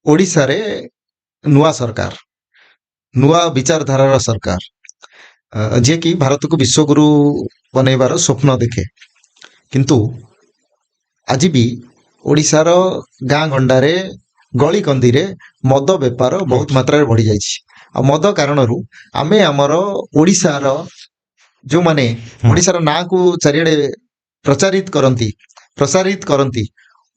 ଓଡ଼ିଶାରେ ନୂଆ ସରକାର, ନୂଆ ବିଚାରଧାରାର ସରକାର, ଯିଏକି ଭାରତକୁ ବିଶ୍ୱଗୁରୁ ବନେଇବାର ସ୍ୱପ୍ନ ଦେଖେ। କିନ୍ତୁ ଆଜି ବି ଓଡ଼ିଶାର ଗାଁ ଗଣ୍ଡାରେ ଗଳି କନ୍ଦିରେ ମଦ ବେପାର ବହୁତ ମାତ୍ରାରେ ବଢି ଯାଇଛି। ଆଉ ମଦ କାରଣରୁ ଆମେ ଆମର ଓଡ଼ିଶାର ଯୋଉମାନେ ଓଡ଼ିଶାର ନାଁକୁ ଚାରିଆଡେ ପ୍ରସାରିତ କରନ୍ତି,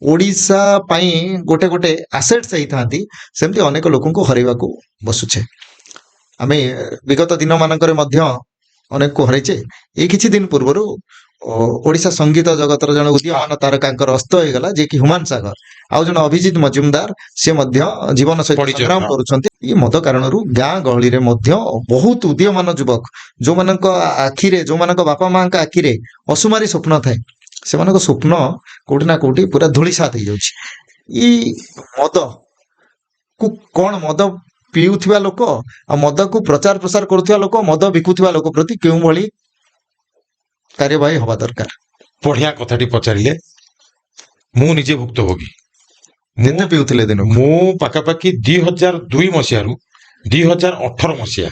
ଓଡ଼ିଶା ପାଇଁ ଗୋଟେ ଗୋଟେ ଆସେଟ୍ସ ହେଇଥାନ୍ତି, ସେମିତି ଅନେକ ଲୋକଙ୍କୁ ହରାଇବାକୁ ବସୁଛେ। ଆମେ ବିଗତ ଦିନ ମାନଙ୍କରେ ମଧ୍ୟ ଅନେକକୁ ହରାଇଛେ। ଏଇ କିଛି ଦିନ ପୂର୍ବରୁ ଓଡ଼ିଶା ସଙ୍ଗୀତ ଜଗତର ଜଣେ ଉଦୀୟମାନ ତାରକାଙ୍କର ଅସ୍ତ ହେଇଗଲା, ଯିଏକି ହୁମାନ ସାଗର। ଆଉ ଜଣେ ଅଭିଜିତ ମଜୁମଦାର, ସେ ମଧ୍ୟ ଜୀବନ ସହିତ ସଂଗ୍ରାମ କରୁଛନ୍ତି। ଏଇ ମଦ କାରଣରୁ ଗାଁ ଗହଳିରେ ମଧ୍ୟ ବହୁତ ଉଦୀୟମାନ ଯୁବକ, ଯୋଉମାନଙ୍କ ଆଖିରେ, ଯୋଉମାନଙ୍କ ବାପା ମାଙ୍କ ଆଖିରେ ଅସୁମାରୀ ସ୍ୱପ୍ନ ଥାଏ, ସେମାନଙ୍କ ସ୍ୱପ୍ନ କୋଉଠି ନା କୋଉଠି ପୁରା ଧୂଳିସାତ ହେଇଯାଉଛି। ଏଇ ମଦ କୁ କଣ, ମଦ ପିଉଥିବା ଲୋକ ଆଉ ମଦକୁ ପ୍ରଚାର ପ୍ରସାର କରୁଥିବା ଲୋକ, ମଦ ବିକୁଥିବା ଲୋକ ପ୍ରତି କେଉଁଭଳି କାର୍ଯ୍ୟବାହୀ ହବା ଦରକାର? ବଢିଆ କଥାଟି ପଚାରିଲେ। ମୁଁ ନିଜେ ଭୁକ୍ତଭୋଗୀ। କେତେ ପିଉଥିଲେ ଦିନକୁ? ମୁଁ ପାଖାପାଖି 2002 ମସିହାରୁ 2018 ମସିହା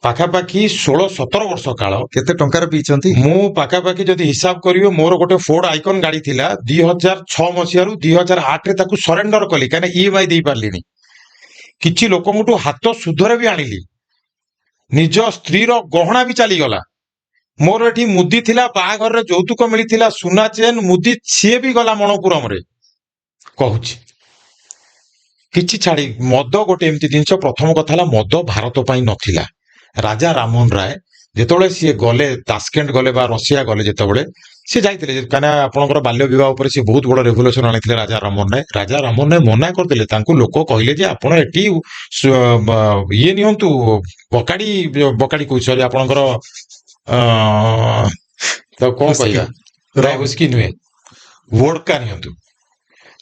ପାଖାପାଖି 16-17 ବର୍ଷ କାଳ। କେତେ ଟଙ୍କାର ପିଇଛନ୍ତି? ମୁଁ ପାଖାପାଖି ଯଦି ହିସାବ କରିବେ, ମୋର ଗୋଟେ ଫୋର୍ଡ ଆଇକନ ଗାଡି ଥିଲା। 2006 ମସିହାରୁ 2008ରେ ତାକୁ ସରେଣ୍ଡର କଲି, କାହିଁକିନା EMI ଦେଇପାରିଲିନି। କିଛି ଲୋକଙ୍କଠୁ ହାତ ସୁଧରେ ବି ଆଣିଲି। ନିଜ ସ୍ତ୍ରୀର ଗହଣା ବି ଚାଲିଗଲା। ମୋର ଏଠି ମୁଦି ଥିଲା, ବାହାଘରରେ ଯୌତୁକ ମିଳିଥିଲା, ସୁନା ଚେନ୍ ମୁଦି, ସିଏ ବି ଗଲା ମଣପୁରମରେ। କହୁଛି କିଛି ଛାଡି, ମଦ ଗୋଟେ ଏମିତି ଜିନିଷ। ପ୍ରଥମ କଥା ହେଲା, ମଦ ଭାରତ ପାଇଁ ନଥିଲା। ରାଜା ରାମମୋହନ ରାୟ ଯେତେବେଳେ ସିଏ ଗଲେ, ତାସ୍କେଣ୍ଟ ଗଲେ ବା ରଷିଆ ଗଲେ, ଯେତେବେଳେ ସିଏ ଯାଇଥିଲେ, କାହିଁକିନା ଆପଣଙ୍କର ବାଲ୍ୟ ବିବାହ ଉପରେ ସିଏ ବହୁତ ବଡ ରେଭଲ୍ୟୁସନ ଆଣିଥିଲେ ରାଜା ରାମମୋହନ ରାୟ। ରାଜା ରାମମୋହନ ରାୟ ମନା କରିଦେଲେ। ତାଙ୍କୁ ଲୋକ କହିଲେ ଯେ ଆପଣ ଏଠି ଇଏ ନିଅନ୍ତୁ, ବକାଡି କହୁଛି, ସରି, ଆପଣଙ୍କର ତ କଣ କହିବା, ହୁଇସ୍କି ନୁହେଁ, ଭୋଡକା ନିଅନ୍ତୁ।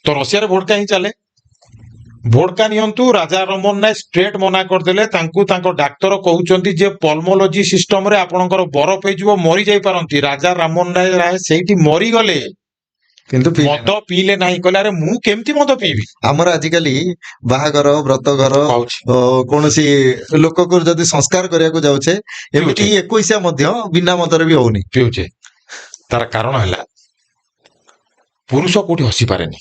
ତ ରଷିଆରେ ଭୋଡକା ହିଁ ଚାଲେ। ଭୋଡକା ନିଅନ୍ତୁ। ରାଜା ରାମମୋହନ ରାୟ ଷ୍ଟ୍ରେଟ୍ ମନା କରିଦେଲେ। ତାଙ୍କୁ ତାଙ୍କ ଡାକ୍ତର କହୁଛନ୍ତି ଯେ ପଲମୋଲୋଜି ସିଷ୍ଟମରେ ଆପଣଙ୍କର ବରଫ ହେଇଯିବ, ମରି ଯାଇପାରନ୍ତି। ରାଜା ରାମମୋହନ ରାୟ ସେଇଠି ମରିଗଲେ, କିନ୍ତୁ ମଦ ପିଇଲେ ନାହିଁ। କହିଲେ ଆରେ ମୁଁ କେମିତି ମଦ ପିଇବି? ଆମର ଆଜିକାଲି ବାହାଘର, ବ୍ରତଘର, କୌଣସି ଲୋକକୁ ଯଦି ସଂସ୍କାର କରିବାକୁ ଯାଉଛେ, ଏମିତି 21 ମଧ୍ୟ ବିନା ମଦରେ ବି ହଉନି, ପିଉଛେ। ତାର କାରଣ ହେଲା, ପୁରୁଷ କୋଉଠି ହସି ପାରେନି।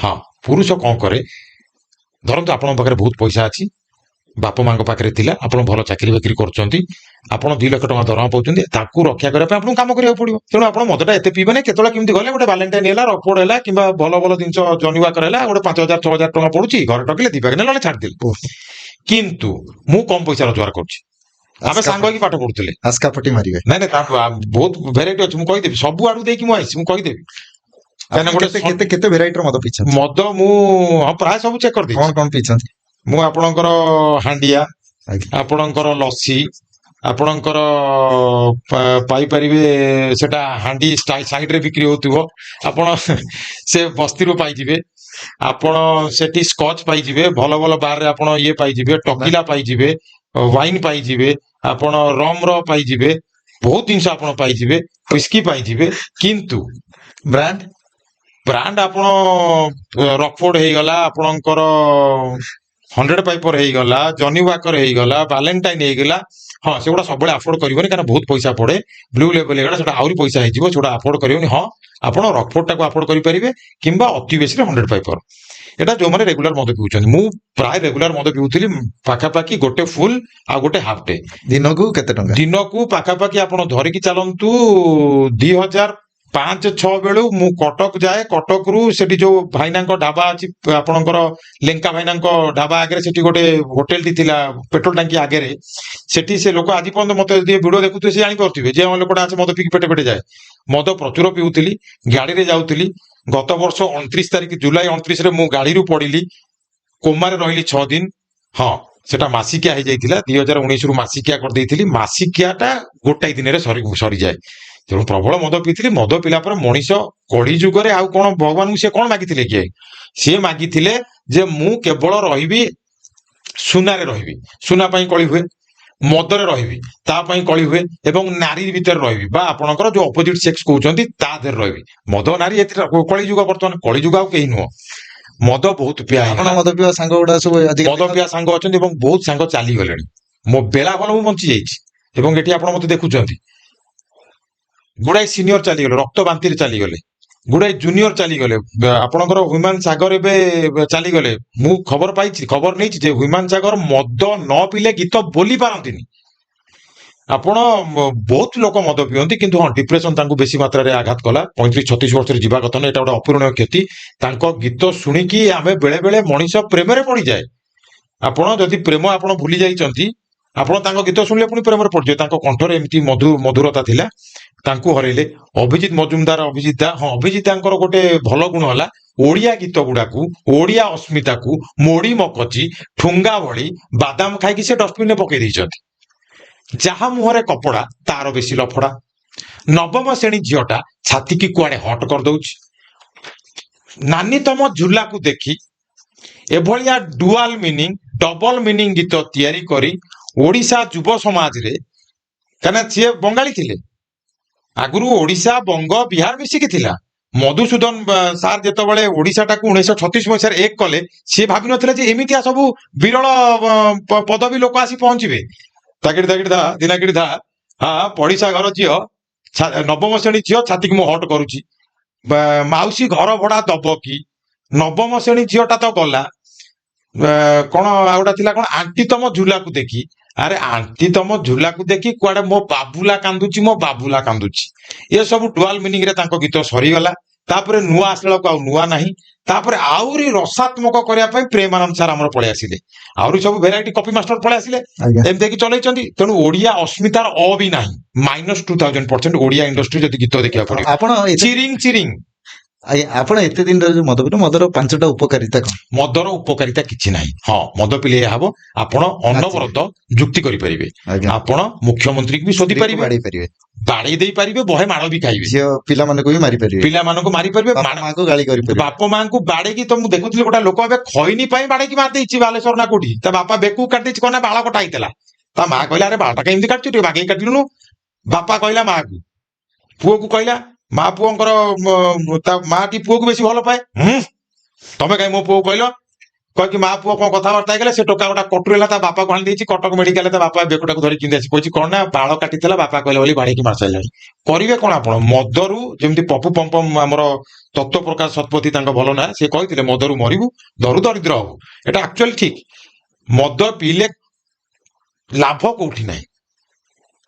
ହଁ, ପୁରୁଷ କଣ କରେ? ଧରନ୍ତୁ ଆପଣଙ୍କ ପାଖରେ ବହୁତ ପଇସା ଅଛି, ବାପା ମାଙ୍କ ପାଖରେ ଥିଲା, ଆପଣ ଭଲ ଚାକିରି ବାକିରି କରୁଛନ୍ତି, ଆପଣ 2 ଲକ୍ଷ ଟଙ୍କା ଦରମା ପାଉଛନ୍ତି, ତାକୁ ରକ୍ଷା କରିବା ପାଇଁ ଆପଣଙ୍କୁ କାମ କରିବାକୁ ପଡିବ। ତେଣୁ ଆପଣ ମଦଟା ଏତେ ପିଇବେନି। କେତେବେଳେ କେମିତି ଗଲେ, ଗୋଟେ ବାଲେଣ୍ଟାଇନ ହେଲା, ରକଫୋର୍ଡ ହେଲା, କିମ୍ବା ଭଲ ଭଲ ଜିନିଷ ଜନି ୱାକର ହେଲା, ଗୋଟେ 5,000-6,000 ଟଙ୍କା ପଡୁଛି, ଘରେ ଟକିଲେ 2 ପ୍ୟାକେଟ ନେଲେ ଛାଡିଦେଲେ। କିନ୍ତୁ ମୁଁ କମ ପଇସା ରୋଜଗାର କରୁଛି। ଆମେ ସାଙ୍ଗ ହେଇକି ପାଠ ପଢୁଥିଲେ। ଆସ୍କାପଟି ମାରିବେ? ନାଇଁ, ବହୁତ ଭେରାଇଟି ଅଛି, ମୁଁ କହିଦେବି। ସବୁ ଆଡୁ ଦେଇକି ମୁଁ ଆସିଛି, ମୁଁ କହିଦେବି। କେତେ ଭେରାଇଟିର ମଦ ପିଇଛନ୍ତି? ମଦ ମୁଁ ପ୍ରାୟ ସବୁ ଚେକ୍ କରିଦେଇଛି। କଣ କଣ ପିଇଛନ୍ତି? ମୁଁ ଆପଣଙ୍କର ହାଣ୍ଡିଆ, ଆପଣଙ୍କର ଲସି, ଆପଣଙ୍କର ପାଇପାରିବେ, ସେଟା ହାଣ୍ଡି ସାଇଡରେ ବିକ୍ରି ହଉଥିବ, ଆପଣ ସେ ବସ୍ତିରୁ ପାଇଯିବେ। ଆପଣ ସେଠି ସ୍କଚ୍ ପାଇଯିବେ, ଭଲ ଭଲ ବାରରେ ଆପଣ ଇଏ ପାଇଯିବେ, ଟକିଲା ପାଇଯିବେ, ୱାଇନ୍ ପାଇଯିବେ, ଆପଣ ରମର ପାଇଯିବେ, ବହୁତ ଜିନିଷ ଆପଣ ପାଇଯିବେ, ହୁଇସ୍କି ପାଇଯିବେ। କିନ୍ତୁ ବ୍ରାଣ୍ଡ ଆପଣ ରକଫୋର୍ଡ ହେଇଗଲା, ଆପଣଙ୍କର 100 ପାଇପର ହେଇଗଲା, ଜନି ୱାକର ହେଇଗଲା, ବାଲେଣ୍ଟାଇନ ହେଇଗଲା, ହଁ, ସେଗୁଡା ସବୁବେଳେ ଆଫୋର୍ଡ କରିବନି, କାରଣ ବହୁତ ପଇସା ପଡେ। ବ୍ଲୁ ଲେବଲ ହେଇଗଲା, ସେଟା ଆହୁରି ପଇସା ହେଇଯିବ, ସେଗୁଡା ଆଫୋର୍ଡ କରିବନି। ହଁ, ଆପଣ ରକଫୋର୍ଡ ଟାକୁ ଆଫୋର୍ଡ କରିପାରିବେ, କିମ୍ବା ଅତି ବେଶୀରେ 100 ପାଇପର। ଏଟା ଯୋଉମାନେ ରେଗୁଲାର ମଦ ପିଉଛନ୍ତି। ମୁଁ ପ୍ରାୟ ରେଗୁଲାର ମଦ ପିଉଥିଲି, ପାଖାପାଖି ଗୋଟେ ଫୁଲ ଆଉ ଗୋଟେ ହାଫ ଡେ। ଦିନକୁ କେତେ ଟଙ୍କା? ଦିନକୁ ପାଖାପାଖି ଆପଣ ଧରିକି ଚାଲନ୍ତୁ, 2005-06 ବେଳୁ ମୁଁ କଟକ ଯାଏ। କଟକରୁ ସେଠି ଯୋଉ ଭାଇନାଙ୍କ ଢାବା ଅଛି, ଆପଣଙ୍କର ଲେଙ୍କା ଭାଇନାଙ୍କ ଢାବା ଆଗରେ, ସେଠି ଗୋଟେ ହୋଟେଲଟି ଥିଲା, ପେଟ୍ରୋଲ ଟାଙ୍କି ଆଗରେ। ସେଠି ସେ ଲୋକ ଆଜି ପର୍ଯ୍ୟନ୍ତ ମତେ ଯଦି ଭିଡିଓ ଦେଖୁଥିବେ, ସେ ଜାଣିପାରୁଥିବେ ଯେ ଲୋକଟା ଅଛି, ମଦ ପିକି ପେଟେ ପେଟେ ଯାଏ। ମଦ ପ୍ରଚୁର ପିଉଥିଲି, ଗାଡିରେ ଯାଉଥିଲି। ଗତ ବର୍ଷ 29 ତାରିଖ, ଜୁଲାଇ 29ରେ ମୁଁ ଗାଡିରୁ ପଡିଲି, କୋମାରେ ରହିଲି 6 ଦିନ। ହଁ, ସେଟା ମାସିକିଆ ହେଇଯାଇଥିଲା। 2019ରୁ ମାସିକିଆ କରିଦେଇଥିଲି। ମାସିକିଆଟା ଗୋଟାଏ ଦିନରେ ସରିଯାଏ। ତେଣୁ ପ୍ରବଳ ମଦ ପିଇଥିଲି। ମଦ ପିଲା ପରେ ମଣିଷ କଳି ଯୁଗରେ ଆଉ କଣ ଭଗବାନଙ୍କୁ ସିଏ କଣ ମାଗିଥିଲେ କି? ସିଏ ମାଗିଥିଲେ ଯେ ମୁଁ କେବଳ ରହିବି, ସୁନାରେ ରହିବି। ସୁନା ପାଇଁ କଳି ହୁଏ। ମଦରେ ରହିବି, ତା ପାଇଁ କଳି ହୁଏ। ଏବଂ ନାରୀ ଭିତରେ ରହିବି, ବା ଆପଣଙ୍କର ଯୋଉ ଅପୋଜିଟ ସେକ୍ସ କହୁଛନ୍ତି, ତା ଦେହରେ ରହିବି। ମଦ ନାରୀ, ଏଥିରେ କଳିଯୁଗ। ବର୍ତ୍ତମାନ କଳିଯୁଗ ଆଉ କେହି ନୁହଁ। ମଦ ବହୁତ ପିଆ ଆପଣ ହେଇଗଲା। ମଦ ପିଇବା ସାଙ୍ଗ ଗୁଡା ସବୁ ଆଜିକାଲି ମଦ ପିଆ ସାଙ୍ଗ ଅଛନ୍ତି ଏବଂ ବହୁତ ସାଙ୍ଗ ଚାଲିଗଲେଣି। ମୋ ବେଳା ଭଲ ମୁଁ ବଞ୍ଚି ଯାଇଛି ଏବଂ ଏଠି ଆପଣ ମତେ ଦେଖୁଛନ୍ତି ଗୁଡାଏ ସିନିୟର ଚାଲିଗଲେ, ରକ୍ତ ବାନ୍ତିରେ ଚାଲିଗଲେ, ଗୁଡାଏ ଜୁନିୟର ଚାଲିଗଲେ। ଆପଣଙ୍କର ହ୍ୟୁମାନ ସାଗର ଏବେ ଚାଲିଗଲେ। ମୁଁ ଖବର ପାଇଛି, ଖବର ନେଇଛି ଯେ ହ୍ୟୁମାନ ସାଗର ମଦ ନ ପିଇଲେ ଗୀତ ବୋଲି ପାରନ୍ତିନି। ଆପଣ ବହୁତ ଲୋକ ମଦ ପିଅନ୍ତି କିନ୍ତୁ ହଁ ଡିପ୍ରେସନ ତାଙ୍କୁ ବେଶୀ ମାତ୍ରାରେ ଆଘାତ କଲା। 35-36 ବର୍ଷରେ ଯିବା କଥା ନୁହେଁ, ଏଟା ଗୋଟେ ଅପୂରଣୀୟ କ୍ଷତି। ତାଙ୍କ ଗୀତ ଶୁଣିକି ଆମେ ବେଳେ ବେଳେ ମଣିଷ ପ୍ରେମରେ ପଡିଯାଏ। ଆପଣ ଯଦି ପ୍ରେମ ଆପଣ ଭୁଲି ଯାଇଛନ୍ତି, ଆପଣ ତାଙ୍କ ଗୀତ ଶୁଣିଲେ ପୁଣି ପ୍ରେମରେ ପଡିଯିବେ। ତାଙ୍କ କଣ୍ଠରେ ଏମିତି ମଧୁରତା ଥିଲା, ତାଙ୍କୁ ହରେଇଲେ। ଅଭିଜିତ ମଜୁମଦାର, ଅଭିଜିତ ଦା, ହଁ ଅଭିଜିତ ଦାଙ୍କର ଗୋଟେ ଭଲ ଗୁଣ ହେଲା ଓଡିଆ ଗୀତ ଗୁଡାକୁ, ଓଡିଆ ଅସ୍ମିତାକୁ ମୋଡି ମକଚି ଠୁଙ୍ଗା ଭଳି ବାଦାମ ଖାଇକି ସେ ଡଷ୍ଟବିନରେ ପକେଇ ଦେଇଛନ୍ତି। ଯାହା ମୁହଁରେ କପଡା ତାର ବେଶୀ ଲଫଡା। ନବମ ଶ୍ରେଣୀ ଝିଅଟା ଛାତିକି କୁଆଡେ ହଟ୍ କରିଦଉଛି। ନାନୀ ତମ ଝୁଲାକୁ ଦେଖି ଏଭଳିଆ ଡୁଆଲ ମିନିଂ, ଡବଲ ମିନିଂ ଗୀତ ତିଆରି କରି ଓଡିଶା ଯୁବ ସମାଜରେ, କାହିଁକିନା ସିଏ ବଙ୍ଗାଳୀ ଥିଲେ, ଆଗରୁ ଓଡିଶା, ବଙ୍ଗ, ବିହାର ମିଶିକି ଥିଲା। ମଧୁସୂଦନ ସାର୍ ଯେତେବେଳେ ଓଡିଶାଟାକୁ 1936 ମସିହାରେ ଏକ କଲେ, ସିଏ ଭାବିନଥିଲେ ଯେ ଏମିତିଆ ସବୁ ବିରଳ ପଦବୀ ଲୋକ ଆସି ପହଞ୍ଚିବେ। ତାକିଡି ତାକିଡି ଧା ଦିନାକିଡି ଧା, ପଡିଶା ଘର ଝିଅ, ନବମ ଶ୍ରେଣୀ ଝିଅ ଛାତିକି ମୁଁ ହଟ୍ କରୁଛି। ମାଉସୀ ଘର ଭଡା ଦବ କି? ନବମ ଶ୍ରେଣୀ ଝିଅଟା ତ ଗଲା। କଣ ଆଉ ଗୋଟେ ଥିଲା କଣ, ଆଣ୍ଟି ତମ ଝୁଲାକୁ ଦେଖି। ଆରେ ଆଣ୍ଟି ତମ ଝୁଲାକୁ ଦେଖି କୁଆଡେ ମୋ ବାବୁଲା କାନ୍ଦୁଛି, ମୋ ବାବୁଲା କାନ୍ଦୁଛି। ଏସବୁ ଡୁଆଲ ମିନିଂରେ ତାଙ୍କ ଗୀତ ସରିଗଲା। ତାପରେ ନୂଆ ଆସିଲାକୁ ଆଉ ନୂଆ ନାହିଁ। ତାପରେ ଆହୁରି ରସାତ୍ମକ କରିବା ପାଇଁ ପ୍ରେମାନନ୍ଦ ସାର୍ ଆମର ପଳେଇ ଆସିଲେ, ଆହୁରି ସବୁ ଭେରାଇଟି କପି ମାଷ୍ଟର ପଳେଇ ଆସିଲେ, ଆଜ୍ଞା ଏମିତି ହେଇକି ଚଲେଇଛନ୍ତି। ତେଣୁ ଓଡିଆ ଅସ୍ମିତାର ବି ନାହିଁ, -2000% ଓଡିଆ ଇଣ୍ଡଷ୍ଟ୍ରି ଯଦି ଗୀତ ଦେଖିବାକୁ ପଡିବ। ଆପଣ ଚିରିଂ ଚିରିଂ। ଆଜ୍ଞା, ଆପଣ ଏତେ ଦିନରେ ଯୋଉ ମଦ ପିଇଲେ, ମଦର 5ଟା ଉପକାରିତା କଣ? ମଦର ଉପକାରିତା କିଛି ନାହିଁ। ହଁ ମଦ ପିଲେ ଏହା ହବ, ଆପଣ ଅନବରତ ଯୁକ୍ତି କରିପାରିବେ, ଆଜ୍ଞା, ଆପଣ ମୁଖ୍ୟମନ୍ତ୍ରୀକୁ ବି ଶୋଧି ସ୍ତ୍ରୀକୁ ପାରିବେ, ବାଡେଇ ପାରିବେ, ବାଡେଇ ଦେଇ ପାରିବେ, ବହେ ମାଡ଼ ବି ଖାଇବେ, ଝିଅ ପିଲାମାନଙ୍କୁ ବି ମାରିପାରିବେ, ପିଲାମାନଙ୍କୁ ମାରିପାରିବେ, ବାପା ମାଙ୍କୁ ଗାଳି କରିପାରିବେ। ବାପା ମାଙ୍କୁ ବାଡେଇକି, ତ ମୁଁ ଦେଖୁଥିଲି ଗୋଟେ ଲୋକ ଏବେ ଖଇନି ପାଇଁ ବାଡେଇକି ମାରି ଦେଇଛି ବାଲେଶ୍ୱର ନା କୋଉଠି। ତା ବାପା ବେକୁ କାଟି ଦେଇଛି, କଣ ନା ବାଳ କଟା ହେଇଥିଲା। ତା ମା କହିଲା ଆରେ ବାଳଟା କେମିତି କାଟୁଛୁ, ଟିକେ ବାଗେଇ କାଟିଲୁନୁ। ବାପା କହିଲା ମାକୁ, ପୁଅକୁ କହିଲା, ମା ପୁଅଙ୍କର ତା ମାଟି ପୁଅକୁ ବେଶୀ ଭଲ ପାଏ। ତମେ କାହିଁ ମୋ ପୁଅକୁ କହିଲ? କହିକି ମା ପୁଅ କଣ କଥାବାର୍ତ୍ତା ହେଇଗଲେ, ସେ ଟୋକା ଗୋଟେ କଟୁରୀ ହେଲା ତା ବାପାକୁ ଆଣି ଦେଇଛି। କଟକ ମେଡିକାଲରେ ତା ବାପା ବେକଟାକୁ ଧରି କିନ୍ତି ଆସି କହିଛି କଣ ନା ବାଳ କାଟିଥିଲା, ବାପା କହିଲେ ବୋଲି ବାଡେଇକି ମାରି ସାରିଲାଣି। କରିବେ କଣ ଆପଣ? ମଦରୁ, ଯେମିତି ପପୁ ପମ୍ପମ ଆମର ତତ୍ତ୍ୱ ପ୍ରକାଶ ଶତପଥୀ ତାଙ୍କ ଭଲ ନା, ସେ କହିଥିଲେ ମଦରୁ ମରିବୁ, ଦରୁ ଦରିଦ୍ର ହବୁ। ଏଟା ଆକ୍ଚୁଆଲି ଠିକ। ମଦ ପିଇଲେ ଲାଭ କୋଉଠି ନାହିଁ।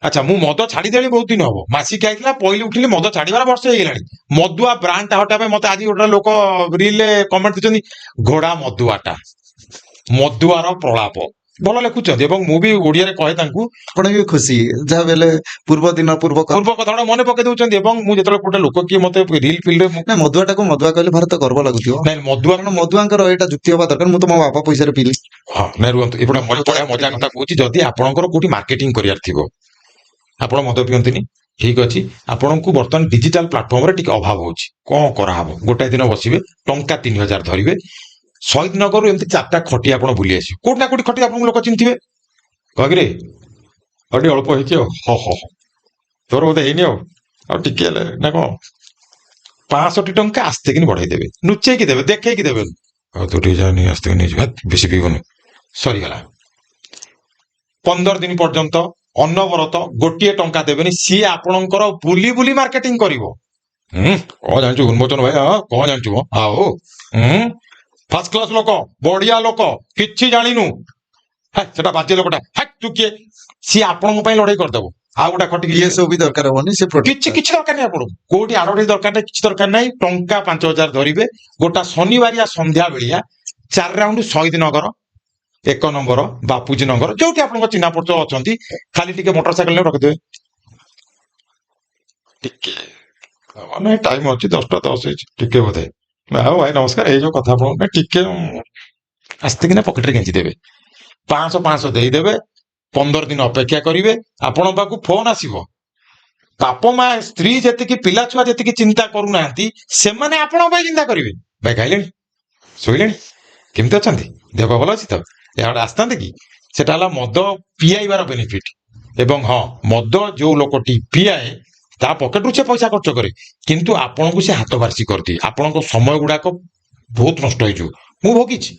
ଆଚ୍ଛା, ମୁଁ ମଦ ଛାଡିଦେଲି ବହୁତ ଦିନ ହବ, ମାସିକି ଆଇଥିଲା, ପଇଲି ଉଠିଲି, ମଦ ଛାଡିବାର ବର୍ଷେ ହେଇଗଲାଣି। ମଦୁଆ ବ୍ରାଣ୍ଡଟା ହଟାଇବା ପାଇଁ ମତେ ଆଜି ଗୋଟେ ଲୋକ ରିଲରେ କମେଣ୍ଟ ଦେଇଛନ୍ତି, ଘୋଡା ମଦୁଆଟା, ମଦୁଆର ପ୍ରଳାପ। ଭଲ ଲେଖୁଛନ୍ତି ଏବଂ ମୁଁ ବି ଓଡିଆରେ କହେ ତାଙ୍କୁ। ଆପଣ ବି ଖୁସି ଯାହା ବି ହେଲେ ପୂର୍ବ ପୂର୍ବ କଥା ଗୁଡା ମନେ ପକେଇ ଦଉଛନ୍ତି। ଏବଂ ମୁଁ ଯେତେବେଳେ ଗୋଟେ ଲୋକ କିଏ ମତେ ରିଲ ଫିଲ୍ଡରେ, ନା ମଦୁଆଟାକୁ ମଦୁଆ କହିଲେ ଭାରି ତ ଗର୍ବ ଲାଗୁଥିବ, ନାଇଁ ମଦୁଆ, କାରଣ ମଦୁଆଙ୍କର ଏଇଟା ଯୁକ୍ତି ହବା ଦରକାର, ମୁଁ ତ ମୋ ବାପା ପଇସାରେ ପିଇଲି। ହଁ ନାଇଁ ରୁହନ୍ତୁ, ଏପଟେ ବଢିଆ ମଜା କଥା କହୁଛି। ଯଦି ଆପଣଙ୍କର କୋଉଠି ମାର୍କେଟିଂ କରିବାର ଥିବ, ଆପଣ ମଦ ପିଅନ୍ତିନି, ଠିକ ଅଛି। ଆପଣଙ୍କୁ ବର୍ତ୍ତମାନ ଡିଜିଟାଲ ପ୍ଲାଟଫର୍ମରେ ଟିକେ ଅଭାବ ହଉଛି, କଣ କରାହବ? ଗୋଟାଏ ଦିନ ବସିବେ, ଟଙ୍କା 3000 ଧରିବେ, ଶହୀଦନଗରରୁ ଏମିତି 4ଟା ଖଟି ଆପଣ ବୁଲି ଆସିବେ। କୋଉଠି ନା କୋଉଠି ଖଟି ଆପଣଙ୍କୁ ଲୋକ ଚିହ୍ନିଥିବେ, କହିବେ ଆଉ ଟିକେ ଅଳ୍ପ ହେଇଛି, ଆଉ ତୋର ବୋଧେ ହେଇନି, ଆଉ ଟିକେ ହେଲେ ନା କଣ, 65 ଟଙ୍କା ଆସ୍ତେ କିନି ବଢେଇ ଦେବେ, ନୁଚେଇକି ଦେବେ, ଦେଖେଇକି ଦେବେ, ଆଉ ତୁ ଟିକେ ଯାନି ଆସ୍ତେ କିନି ନେଇଯିବ, ବେଶୀ ପିଇବନି। ସରିଗଲା। 15 ଦିନ ପର୍ଯ୍ୟନ୍ତ ଅନବରତ ଗୋଟିଏ ଟଙ୍କା ଦେବେନି, ସିଏ ଆପଣଙ୍କର ବୁଲି ବୁଲି ମାର୍କେଟିଂ କରିବ। କଣ ଜାଣିଛୁ ଉନ୍ମୋଚନ ଭାଇ, କଣ ଜାଣିଛୁ? ଆଉ ଫାର୍ଷ୍ଟ କ୍ଲାସ ଲୋକ, ବଢିଆ ଲୋକ, କିଛି ଜାଣିନୁ, ସେଟା ବାଜ୍ୟ ଲୋକଟା, ତୁ କିଏ? ସିଏ ଆପଣଙ୍କ ପାଇଁ ଲଢେଇ କରିଦବ। ଆଉ ଗୋଟେ ଖଟିକି ସବୁ ବି ଦରକାର ହବନି, ସେ କିଛି ଦରକାର ନାହିଁ ଆପଣଙ୍କୁ, କୋଉଠି ଆଡଭର୍ଟାଇଜ ଦରକାର ନାହିଁ, କିଛି ଦରକାର ନାହିଁ। ଟଙ୍କା 5000 ଧରିବେ, ଗୋଟା ଶନିବାରିଆ ସନ୍ଧ୍ୟା ବେଳିଆ 4 ରାଉଣ୍ଡ ଶହୀଦନଗର 1 ନମ୍ବର, ବାପୁଜୀ ନଗର, ଯୋଉଠି ଆପଣଙ୍କ ଚିହ୍ନା ପରିଚୟ ଅଛନ୍ତି, ଖାଲି ଟିକେ ମୋଟର ସାଇକେଲ ରଖିଦେବେ। ଟିକେ ନାଇଁ ଟାଇମ ଅଛି, 10ଟା 10 ହେଇଛି, ଟିକେ ବୋଧେ। ଆଉ ଭାଇ ନମସ୍କାର, ଏଇ ଯୋଉ କଥା ଆପଣଙ୍କ ଟିକେ ଆସ୍ତେ କିନା ପକେଟରେ ଗେଞ୍ଜି ଦେବେ, 500 ଦେଇଦେବେ। 15 ଦିନ ଅପେକ୍ଷା କରିବେ, ଆପଣଙ୍କ ପାଖକୁ ଫୋନ ଆସିବ। ବାପ ମା, ସ୍ତ୍ରୀ ଯେତିକି, ପିଲା ଛୁଆ ଯେତିକି ଚିନ୍ତା କରୁନାହାନ୍ତି, ସେମାନେ ଆପଣଙ୍କ ପାଇଁ ଚିନ୍ତା କରିବେ। ଭାଇ ଖାଇଲେଣି, ଶୋଇଲେଣି, କେମିତି ଅଛନ୍ତି, ଦେହ ଭଲ ଅଛି ତ, ଏହାଡେ ଆସିଥାନ୍ତେ କି? ସେଟା ହେଲା ମଦ ପିଆଇବାର ବେନିଫିଟ। ଏବଂ ହଁ, ମଦ ଯୋଉ ଲୋକଟି ପିଆଏ, ତା ପକେଟରୁ ସେ ପଇସା ଖର୍ଚ୍ଚ କରେ, କିନ୍ତୁ ଆପଣଙ୍କୁ ସେ ହାତ ବାର୍ଷି କରିଦିଏ। ଆପଣଙ୍କ ସମୟ ଗୁଡାକ ବହୁତ ନଷ୍ଟ ହେଇଯିବ। ମୁଁ ଭୋଗିଛି।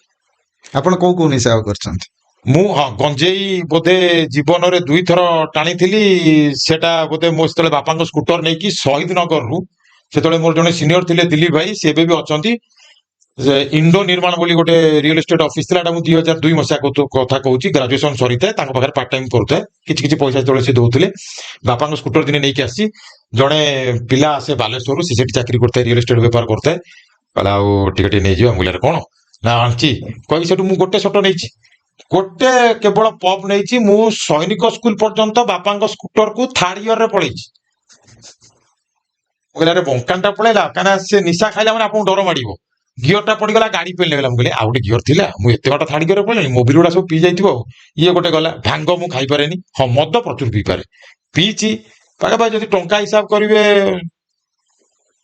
ଆପଣ କୋଉ କୋଉ ନିଶା ଆଉ କରିଛନ୍ତି? ମୁଁ ହଁ ଗଞ୍ଜେଇ ବୋଧେ ଜୀବନରେ 2 ଥର ଟାଣିଥିଲି। ସେଟା ବୋଧେ ମୋ ସେତେବେଳେ ବାପାଙ୍କ ସ୍କୁଟର ନେଇକି ଶହୀଦ ନଗରରୁ, ସେତେବେଳେ ମୋର ଜଣେ ସିନିୟର ଥିଲେ ଦିଲ୍ଲୀପ ଭାଇ, ସେ ଏବେ ବି ଅଛନ୍ତି। ଇଣ୍ଡୋ ନିର୍ମାଣ ବୋଲି ଗୋଟେ ରିଅଲ ଏଷ୍ଟେଟ ଅଫିସ ଥିଲା। ଏଟା ମୁଁ 2002 ମସିହା କଥା କହୁଛି। ଗ୍ରାଜୁଏସନ ସରିଥାଏ, ତାଙ୍କ ପାଖରେ ପାର୍ଟ ଟାଇମ କରୁଥାଏ। କିଛି କିଛି ପଇସା ଯେତେବେଳେ ସେ ଦଉଥିଲେ, ବାପାଙ୍କ ସ୍କୁଟର ଦିନେ ନେଇକି ଆସିଛି। ଜଣେ ପିଲା ଆସେ ବାଲେଶ୍ୱରରୁ, ସେ ସେଠି ଚାକିରି କରିଥାଏ, ରିଅଲ ଏଷ୍ଟେଟ ବେପାର କରିଥାଏ। କହିଲା ଆଉ ଟିକେ ଟିକେ ନେଇଯିବା। ମୁଁ କହିଲି କଣ ନା ଆଣିଛି କହିକି ସେଠୁ ମୁଁ ଗୋଟେ ସଟ ନେଇଛି। ଗୋଟେ କେବଳ ପପ୍ ନେଇଛି। ମୁଁ ସୈନିକ ସ୍କୁଲ ପର୍ଯ୍ୟନ୍ତ ବାପାଙ୍କ ସ୍କୁଟରକୁ 3rd ଇୟରରେ ପଳେଇଛି। ମୁଁ କହିଲି ଆରେ ବଙ୍କାନଟା ପଳେଇଲା, କାହିଁକିନା ସେ ନିଶା ଖାଇଲା ମାନେ ଆପଣଙ୍କୁ ଡର ମାଡ଼ିବ। ଗିଅରଟା ପଡିଗଲା, ଗାଡି ପେନ୍ ଲାଗିଲା। ମୁଁ କହିଲି ଆଉ ଗୋଟେ ଗିଅର ଥିଲା, ମୁଁ ଏତେ ବାଟ 3rd ଗିଅରରେ ପଳେଇଲି, ମୋବିଲ ଗୁଡା ସବୁ ପିଇ ଯାଇଥିବ। ଆଉ ଇଏ ଗୋଟେ ଗଲା। ଭାଙ୍ଗ ମୁଁ ଖାଇପାରେନି। ହଁ ମଦ ପ୍ରଚୁର ପିଇପାରେ, ପିଇଛି। ପାଖାପାଖି ଯଦି ଟଙ୍କା ହିସାବ କରିବେ,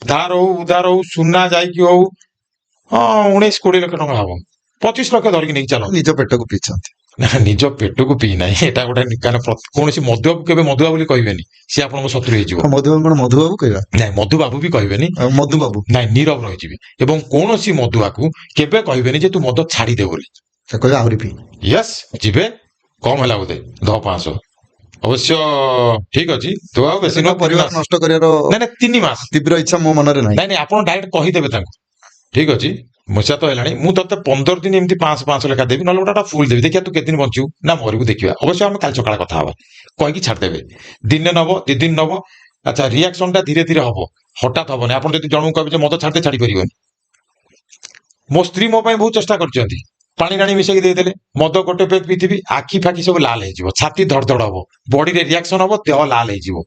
ଧାର ହଉ ଉଧାର ହଉ ସୁନା ଯାଇକି ହଉ, ହଁ 19-20 ଲକ୍ଷ ଟଙ୍କା ହବ। 25 ଲକ୍ଷ ଧରିକି ନେଇକି ଚାଲ। ନିଜ ପେଟକୁ ପିଇଛନ୍ତି? ନା ନିଜ ପେଟକୁ ପିଇ ନାହିଁ। ଏଟା ଗୋଟେ କୌଣସି ମଧୁବାବୁ କେବେ ମଧୁବାବୁ ବୋଲି କହିବେନି, ସେ ଆପଣଙ୍କ ଶତ୍ରୁ ହେଇଯିବ। ମଧୁବାବୁ କଣ ମଧୁବାବୁ କହିବା? ନାଇଁ ମଧୁବାବୁ ବି କହିବେନି, ମଧୁବାବୁ ନାଇଁ ନୀରବ ରହିଯିବେ। ଏବଂ କୌଣସି ମଧୁଆକୁ କେବେ କହିବେନି ଯେ ତୁ ମଦ ଛାଡିଦେ ବୋଲି। ସେ କହିବେ ଆହୁରି ପିଇ। ୟସ୍ ଯିବେ। କମ ହେଲା ବୋଧେ 10-500 ଅବଶ୍ୟ। ଠିକ ଅଛି, ତୁ ଆଉ ବେଶୀ ନୁହଁ, 3 ପରିବାର ମାସ। ନଷ୍ଟ କରିବାର ନାଇଁ ନାଇଁ 3 ମାସ। ତୀବ୍ର ଇଚ୍ଛା ମୋ ମନରେ ନାହିଁ। ନାଇଁ ନାଇଁ ଆପଣ ଡାଇରେକ୍ଟ କହିଦେବେ ତାଙ୍କୁ, ଠିକ ଅଛି ମଶା ତ ହେଲାଣି, ମୁଁ ତତେ 15 ଦିନ ଏମିତି 500 ଲେଖା ଦେବି, ନହେଲେ ଗୋଟା ଫୁଲ ଦେବି। ଦେଖିବା ତୁ କେତେ ଦିନ ବଞ୍ଚିବୁ। ନା ମରିବୁ ଦେଖିବା। ଅବଶ୍ୟ ଆମେ କାଲି ସକାଳେ କଥା ହବା କହିକି ଛାଡିଦେବେ। ଦିନେ ନବ, 2 ଦିନ ନବ। ଆଚ୍ଛା ରିଆକ୍ସନ ଟା ଧୀରେ ଧୀରେ ହବ, ହଠାତ୍ ହବନି। ଆପଣ ଯଦି ଜଣଙ୍କୁ କହିବେ ଯେ ମଦ ଛାଡିଦେ, ଛାଡି ପାରିବନି। ମୋ ସ୍ତ୍ରୀ ମୋ ପାଇଁ ବହୁତ ଚେଷ୍ଟା କରିଛନ୍ତି, ପାଣି ରାଣି ମିଶେଇକି ଦେଇଦେଲେ। ମଦ ଗୋଟେ ପେକ୍ ପିଇଥିବି, ଆଖି ଫାଖି ସବୁ ଲାଲ ହେଇଯିବ, ଛାତି ଧଡ ଧଡ ହବ, ବଡିରେ ରିଆକ୍ସନ ହବ, ଦେହ ଲାଲ ହେଇଯିବ।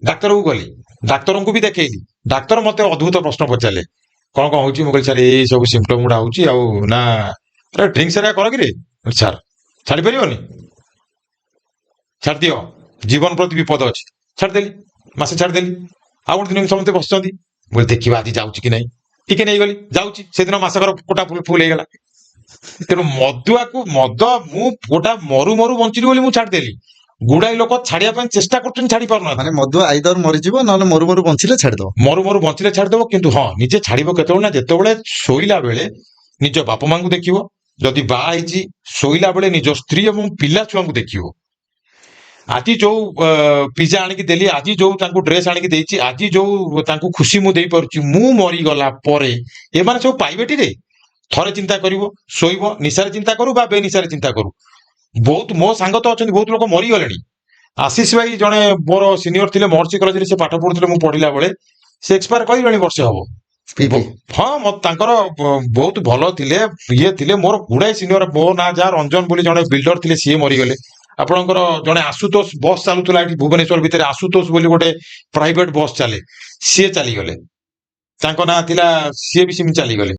ଡାକ୍ତରକୁ ଗଲି, ଡାକ୍ତରଙ୍କୁ ବି ଦେଖେଇଲି। ଡାକ୍ତର ମତେ ଅଦ୍ଭୁତ ପ୍ରଶ୍ନ ପଚାରିଲେ, କଣ କଣ ହଉଛି? ମୁଁ କହିଲି ସାର୍ ଏଇ ସବୁ ସିମ୍ପଟମ ଗୁଡା ହଉଛି। ଆଉ ନା ଡ୍ରିଙ୍କ୍ସ ହେରିକା କର କିରେ? ସାର୍ ଛାଡି ପାରିବନି, ଛାଡିଦିଅ, ଜୀବନ ପ୍ରତି ବିପଦ ଅଛି। ଛାଡିଦେଲି, ମାସେ ଛାଡିଦେଲି। ଆଉ ଗୋଟେ ଦିନ ସମସ୍ତେ ବସିଛନ୍ତି, ମୁଁ ଦେଖିବା ଆଜି ଯାଉଛି କି ନାହିଁ। ଟିକେ ନେଇଗଲି, ଯାଉଛି। ସେଦିନ ମାସକର କୋଟା ଫୁଲ ହେଇଗଲା। ତେଣୁ ମଦ ମୁଁ ଗୋଟା ମରୁ ମରୁ ବଞ୍ଚିଲି ବୋଲି ମୁଁ ଛାଡିଦେଲି। ଗୁଡାଏ ଲୋକ ଛାଡିବା ପାଇଁ ଚେଷ୍ଟା କରୁଛନ୍ତି, ଛାଡି ପାରୁନାହାନ୍ତି। ମାନେ ମଧୁଆ ଆଇଦର ମରିଯିବ, ନହେଲେ ମରୁ ମରୁ ବଞ୍ଚିଲେ ଛାଡିଦବ। ମରୁ ମରୁ ବଞ୍ଚିଲେ ଛାଡିଦବ। କିନ୍ତୁ ହଁ ନିଜେ ଛାଡିବ କେତେବେଳେ ନା ଯେତେବେଳେ ଶୋଇଲା ବେଳେ ନିଜ ବାପା ମାଙ୍କୁ ଦେଖିବ, ଯଦି ବାହା ହେଇଛି ଶୋଇଲା ବେଳେ ନିଜ ସ୍ତ୍ରୀ ଏବଂ ପିଲା ଛୁଆଙ୍କୁ ଦେଖିବ। ଆଜି ଯୋଉ ପିଜା ଆଣିକି ଦେଲି, ଆଜି ଯୋଉ ତାଙ୍କୁ ଡ୍ରେସ ଆଣିକି ଦେଇଛି, ଆଜି ଯୋଉ ତାଙ୍କୁ ଖୁସି ମୁଁ ଦେଇପାରୁଛି, ମୁଁ ମରିଗଲା ପରେ ଏମାନେ ସବୁ ପାଇବେଟିରେ। ଥରେ ଚିନ୍ତା କରିବ, ଶୋଇବ, ନିଶାରେ ଚିନ୍ତା କରୁ ବା ବେନିଶାରେ ଚିନ୍ତା କରୁ। ବହୁତ ମୋ ସାଙ୍ଗ ତ ଅଛନ୍ତି, ବହୁତ ଲୋକ ମରିଗଲେଣି। ଆଶିଷ ଭାଇ ଜଣେ ମୋର ସିନିୟର ଥିଲେ, ମହର୍ଷି କଲେଜରେ ସେ ପାଠ ପଢୁଥିଲେ ମୁଁ ପଢିଲା ବେଳେ। ସେ ଏକ୍ସପାୟାର କରିଗଲେଣି ବର୍ଷେ ହବ। ହଁ ତାଙ୍କର ବହୁତ ଭଲ ଥିଲେ, ଇଏ ଥିଲେ। ମୋର ଗୁଡାଏ ସିନିୟର, ମୋ ନାଁ ଯାହା ରଞ୍ଜନ ବୋଲି ଜଣେ ବିଲ୍ଡର ଥିଲେ, ସିଏ ମରିଗଲେ। ଆପଣଙ୍କର ଜଣେ ଆଶୁତୋଷ ବସ୍ ଚାଲୁଥିଲା ଏଠି ଭୁବନେଶ୍ୱର ଭିତରେ, ଆଶୁତୋଷ ବୋଲି ଗୋଟେ ପ୍ରାଇଭେଟ ବସ୍ ଚାଲେ, ସିଏ ଚାଲିଗଲେ। ତାଙ୍କ ନାଁ ଥିଲା, ସିଏ ବି ସେମିତି ଚାଲିଗଲେ।